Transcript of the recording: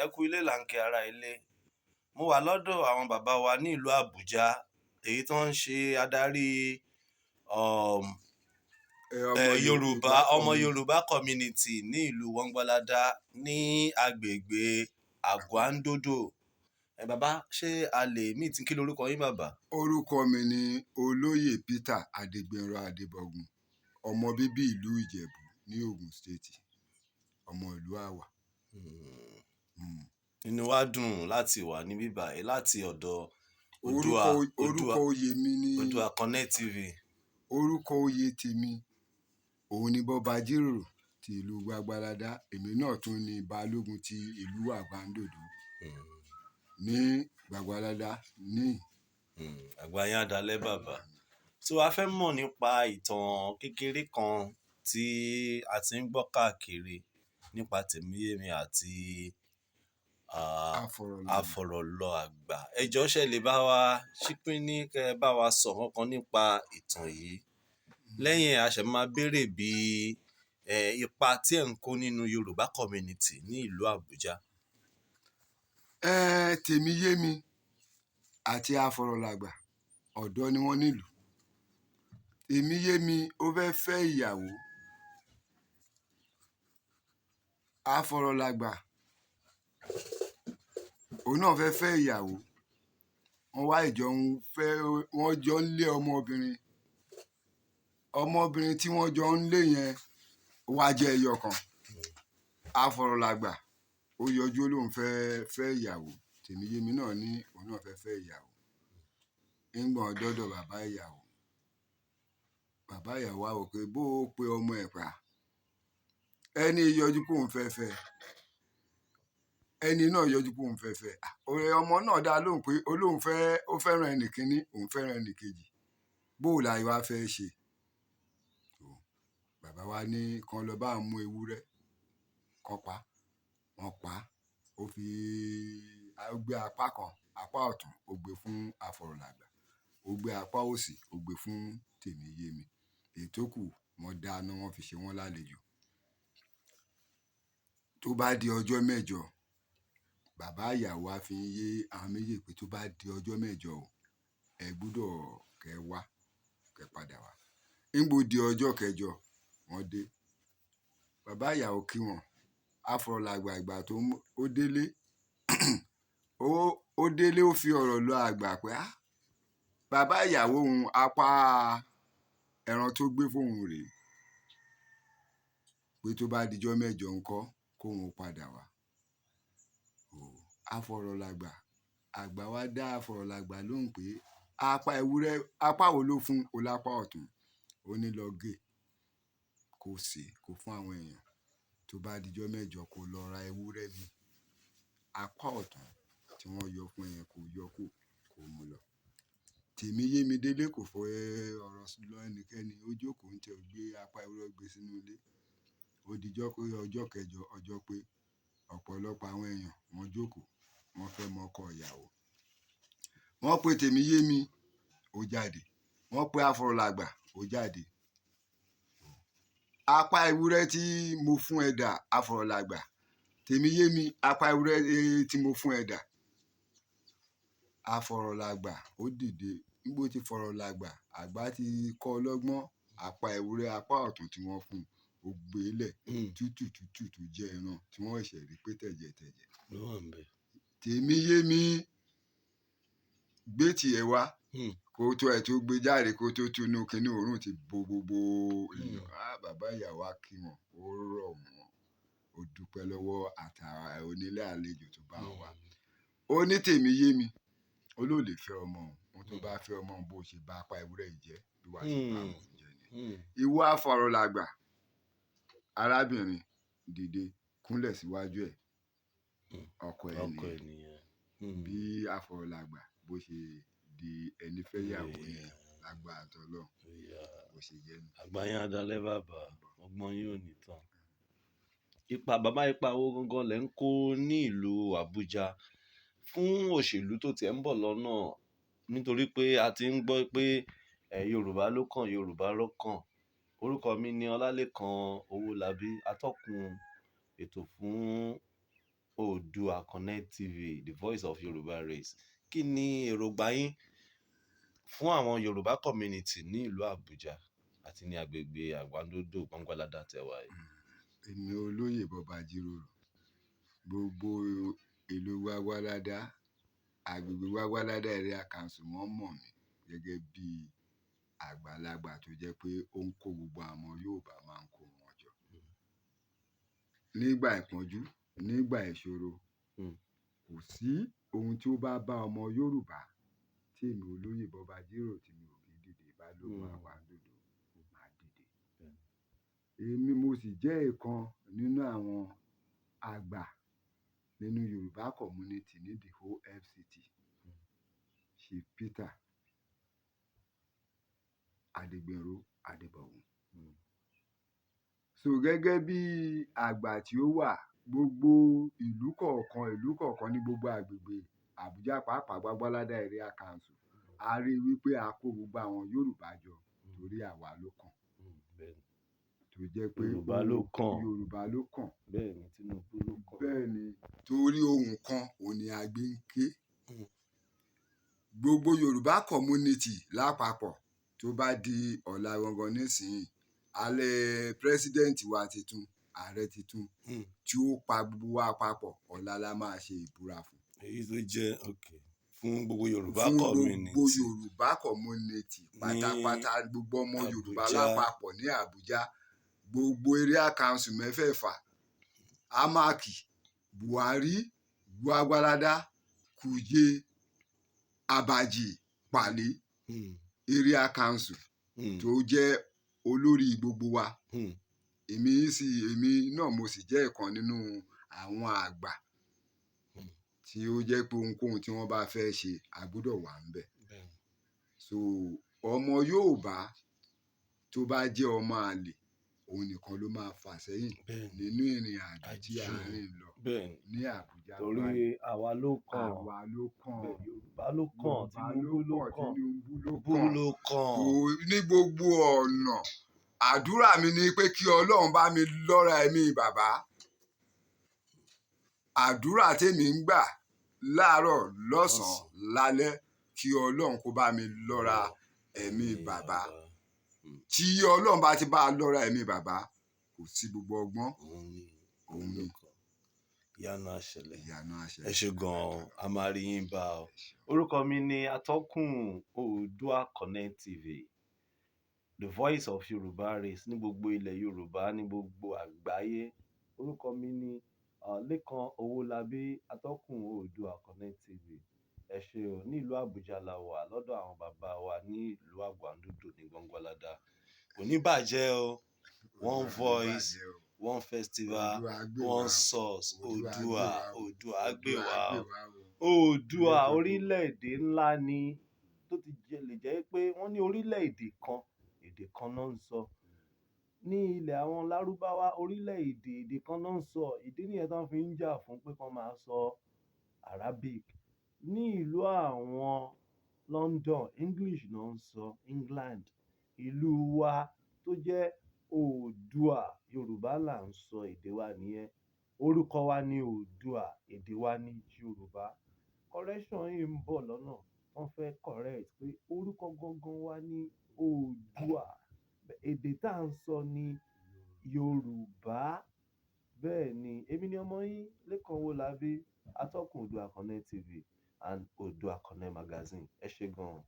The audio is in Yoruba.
ẹ kú ilé là ń kí ara ilé. Mo wà lọ́dọ̀ àwọn bàbá wa ní ìlú Àbújá, èyí tó ń ṣe adarí ọmọ Yorùbá community ní ìlú Gbangbanlada ní agbègbè Aguwandodo. Bàbá, ṣé a lè meet kí lorúkọ yín bàbá? Orúkọ mi ni Olóyè Peter Adegbenro Adebogun, ọmọ bíbí ìlú Ìjẹ̀bú ní Ogun State, ọmọ ìlú Àwà. Inú wa dùn láti wà níbí báyìí láti ọ̀dọ̀ orúkọ oyè mi ni Ooduaconnect TV. Orúkọ oyè tèmi òun ni Bọ́ba Jíròrò ti ìlú Gbangbanlada. Èmi náà tún ni Balógun ti ìlú Aguwandodo ní Gbangbanlada ní. Àgbáyé adalẹ́ bàbá. So a fẹ́ mọ̀ nípa ìtàn kékeré kan tí a ti ń gbọ́ káàkiri nípa Tèmíyèmí àti Afọ̀rọ̀lọ àgbà. Ẹ jọ̀ọ́ ṣé lè bá wa ṣípín ní kẹ́ bá wa sọ nǹkan nípa ìtàn yìí. Lẹ́yìn a ṣẹ̀ máa béèrè bí ipa tí ẹ̀ ń kó nínú Yorùbá community ní ìlú Àbújá. Tèmíyèmí àti Afọ̀rọ̀làgbà ọ̀dọ́ ni wọ́n nílùú. Tèmíyèmí ó fẹ́ fẹ́ ìyàwó. Afọ̀rọ̀làgbà òun náà fẹ́ fẹ́ ìyàwó. Wọ́n jọ ń lé ọmọbìnrin tí wọ́n jọ ń lé yẹn wá jẹ́ ẹyọ kan. Afọ̀rọ̀làgbà ó yọjú lóun fẹ́ ìyàwó. Tèmíyèmí náà ní òun náà fẹ́ ìyàwó. Ńgbọ̀n dọ́dọ̀ bàbá ìyàwó á wò pé bó o pe ọmọ ẹ̀ pa ẹni yọjú kó ń fẹ́ ẹni náà yọjú kó ń fẹ́ ọmọ náà dá lóhùn pé ó fẹ́ràn ẹnì kíní òun fẹ́ràn ẹnì kejì, bó o láyé wá fẹ́ ṣe. Bàbá wa ní kan lọ bá mú ewúrẹ́ kan pa, wọ́n pa ó gbé apá kan, apá ọ̀tún ó gbé fún Afọ̀rọ̀làgbà, ó gbé apá òsì ó gbé fún Tèmíyèmí. Èyí tó kù wọ́n dáná wọ́n fi ṣe wọ́n lálejò. Tó bá di ọjọ́ mẹ́jọ, bàbá ìyàwó á fi yé àwọn méjèèjì pé tó bá di ọjọ́ mẹ́jọ o, ẹ gbúdọ̀ kẹ́ wá kẹ́ padà wá. Ńgbò di ọjọ́ kẹjọ wọ́n dé. Bàbá ìyàwó kí wọn. Afọ̀rọ̀làgbà ìgbà tó ó délé ó fi ọ̀rọ̀ lọ àgbà pé bàbá ìyàwó òun apá ẹran tó gbé fóun rèé, pé tó bá dijọ́ mẹ́jọ ńkọ́ kóun padà wá. Afọ̀rọ̀làgbà àgbà wa dá Afọ̀rọ̀làgbà lóhùn pé apá wo ló fún o lápá ọ̀tún, ó ní lọ gé kó sè kó fún àwọn èèyàn. Tó bá dijọ́ mẹ́jọ kó lọ ra ewúrẹ́ mi apá ọ̀tún tí wọ́n yọ fún ẹ̀yẹn kó yọ kó mú lọ. Tèmíyèmí délé kò fọ ọ̀rọ̀ lọ ẹnikẹ́ni, ó jókòó ń tẹ gbé apá ewúrẹ́ gbé sínú ilé. Ó dijọ́ pé ọjọ́ kẹjọ ọjọ́ pé ọ̀pọ̀lọpọ̀ àwọn èèyàn wọ́n jókòó wọ́n fẹ́ mọ́kọ ìyàwó. Wọ́n pe Tèmíyèmí ó jáde, wọ́n pe Afọ̀rọ̀làgbà ó jáde. Apá ewúrẹ́ tí mo fún ẹ dà Afọ̀rọ̀làgbà? Tèmíyèmí apá ewúrẹ́ tí mo fún ẹ dà? Afọ̀rọ̀làgbà ó dìde. Nígbò tí Fọ̀rọ̀làgbà àgbà ti kọ́ ọlọ́gbọ́n, apá ewúrẹ́ apá ọ̀tún tí wọ́n fún ó gbé lẹ̀ tútù tó jẹ́ ẹran tí wọ́n ṣẹ̀ rí pé tẹ̀jẹ̀. Tèmíyèmí gbé tiẹ̀ wá kó tó ẹ̀ tó gbé jáde kó tó túnú kínní òórùn ti bo gbogbo èèyàn. Bàbá ìyàwó á kí wọn, ó rọ̀ wọ́n, ó dúpẹ́ lọ́wọ́ àtàrà onílé àlejò tó bá wà. Ó ní Tèmíyèmí ó ló lè fẹ́ ọmọ òun tó bá fẹ́ ọmọ òun bó ṣe bá apá ewúrẹ́ yìí jẹ́ bí wàá ṣe bá òun jẹ ni. Ìwọ Afọ̀rọ̀làgbà arábìnrin dìde kúnlẹ̀ síwájú ẹ̀ ọkọ ẹ̀ nìyẹn. Bí Afọ̀rọ̀làgbà bó ṣe di ẹni fẹ́ yàwó yẹn lágbára tọ́lọ́ bó ṣe jẹ́ ni. Àgbáyé adalẹ́ bàbá, ọgbọ́n yín ò ní tán. Ipa wo gangan lẹ̀ ń kó ní ìlú Àbújá fún òṣèlú tó tiẹ̀ ń bọ̀ lọ́nà, nítorí pé a ti ń gbọ́ pé Yorùbá ló kàn. Orúkọ mi ni Ọlálékan Owolabi, atọ́kùn ètò fún Ooduaconnect TV, the voice of Yoruba race. Kí ni èròǹgbà yín fún àwọn Yorùbá community ní ìlú Abuja àti ní agbègbè Aguwandodo Gbangbanlada tẹ̀wá yìí? Èmi olóyè bọba jíròrò gbogbo ìlú Gbangbanlada agbègbè Gbangbanlada area council wọ́n mọ̀ mí gẹ́gẹ́ bí àgbàlagbà tó jẹ́ pé ó ń kó gbogbo àwọn Yorùbá máa ń kó wọn jọ nígbà ìpọ́njú nígbà ìṣòro. Kò sí ohun tí ó bá bá ọmọ Yorùbá tí èmi olóyè bọba jíròrò tí mi ò kí dìde bá lógun Aguwandodo máa dìde. Èmi mo sì jẹ́ ìkan nínú àwọn àgbà nínú Yorùbá community ní the whole FCT. Chief Peter Adegbenro Adebogun. So gẹ́gẹ́ bí àgbà tí ó wà gbogbo ìlú kọ̀ọ̀kan ní gbogbo agbègbè Abuja pàápàá Gbangbanlada area council a rí wípé a kó gbogbo àwọn Yorùbá jọ torí àwa ló kàn. Tó jẹ́ pé Yorùbá ló kàn. Bẹ́ẹ̀ni Tinubu ló kàn. Bẹ́ẹ̀ni torí ohun kan òní àgbé ń ké. Gbogbo Yorùbá community lápapọ̀ tó bá di ọ̀la gangan nísìnyí alẹ́ president wa titun ààrẹ titun tí ó pa gbogbo wa papọ̀ ọ̀la la máa ṣe ìbúra fún. Èyí tó jẹ́ fún gbogbo Yorùbá community. Fún gbogbo Yorùbá community pátápátá gbogbo ọmọ Yorùbá lápapọ̀ ní Abuja gbogbo area council mẹ́fẹ̀ẹ̀fà Amaki Buhari Gbangbanlada Kuje Abaji Pali area council tó jẹ́ olórí gbogbo wa. Èmi náà mo sì jẹ́ ìkan nínú àwọn àgbà tí ó jẹ́ pé ohunkóhun tí wọ́n bá fẹ́ ṣe a gbọ́dọ̀ wà ńbẹ̀. So ọmọ Yorùbá tó bá jẹ́ ọmọ àlè òun nìkan ló máa fà sẹ́yìn nínú ìrìn àjò tí a rìn lọ ní Abuja. Torí àwa ló kàn. Yorùbá ló kàn. Tinubu ló kàn. Ní gbogbo ọ̀nà àdúrà mi ni pé kí Ọlọ́run bá mi lọ́ra ẹ̀mí bàbá. Àdúrà tèmi ń gbà láàárọ̀ lọ́sàn-án lálẹ́ kí Ọlọ́run kó bá mi lọ́ra ẹ̀mí bàbá. Tí Ọlọ́run bá ti bá a lọ́ra ẹ̀mí bàbá kò sí gbogbo ọgbọ́n òun ni. Ìyanu àṣẹlẹ̀. Ẹ ṣé gan-an a máa rí yín bá ọ. Orúkọ mi ni atọ́kùn Ooduaconnect TV, the voice of Yoruba race ní gbogbo ilẹ̀ Yorùbá ní gbogbo àgbáyé. Orúkọ mi ni Lékan Owolabi, atọ́kùn Ooduaconnect TV. Ẹ ṣé o, ní ìlú Abuja la wà lọ́dọ̀ àwọn bàbá wa ní ìlú Aguwandodo ní Gbangbanlada. Kò ní bàjẹ́ o. One voice, one festival, one source. Oòduà gbé wa o. Oòduà orílẹ̀-èdè ńlá ni tó ti lè jẹ́ pé wọ́n ní orílẹ̀-èdè kan èdè kan náà ń sọ. Ní ilẹ̀ àwọn Lárúbáwá orílẹ̀-èdè èdè kan náà ń sọ. Ìdí nìyẹn tó fi ń jà fún pé kán máa sọ Arabic. Ní ìlú àwọn London English náà ń sọ England. Ìlú wa tó jẹ́ Oòduà Yorùbá là ń sọ èdè wa nìyẹn. Orúkọ wa ni Oòduà èdè wa ni Yorùbá. Correction yìí ń bọ̀ lọ́nà wọ́n fẹ́ correct pé orúkọ gangan wa ni Oòduà èdè tá à ń sọ ni Yorùbá. Bẹ́ẹ̀ ni èmi ni ọmọ yín Lékan Owolabi atọ́kùn Ooduaconnect TV and Ooduaconnect magazine. Ẹ ṣé gan-an.